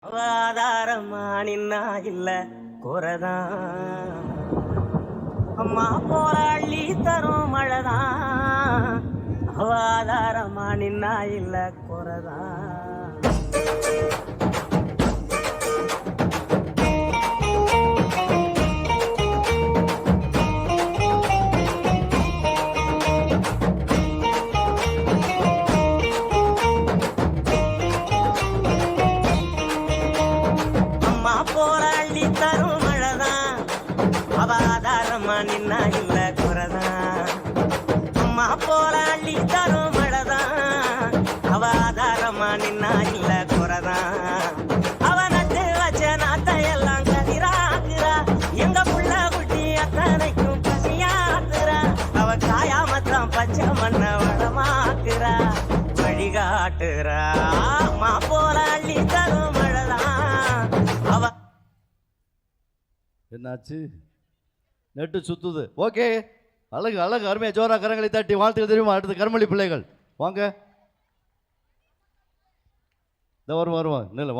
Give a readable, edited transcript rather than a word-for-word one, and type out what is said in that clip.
ஆதாரமா நின்னா இல்ல குறதான் அம்மா போல அள்ளி தரும் மழைதான் ஆதாரமா நின்னா இல்ல குறதான் போராளி தரும் மழைதான் அவதாரமா நின்னா இல்ல குறதான் அம்மா போராளி தரும் மழைதான் அவதாரமா நின்னா இல்ல குறதான் அவனத்து வச்ச நாட்டையெல்லாம் கதிராக்குறா எங்க புள்ள குட்டி அத்தனைக்கும் பசியாக்குறா அவ காயாமத்தான் பச்சை மண்ண வளமாக்குறா வழிகாட்டுறா அம்மா போராளி தரும் மழைதான் அவ என்னாச்சு நெட்டு சுத்துது ஓகே அழகு அழகு அருமையா ஜோரா கரங்களை தட்டி வாழ்த்துக்கள் தெரியுமா அடுத்து கருமொழி பிள்ளைகள் வாங்க இந்த வருவான் நில வா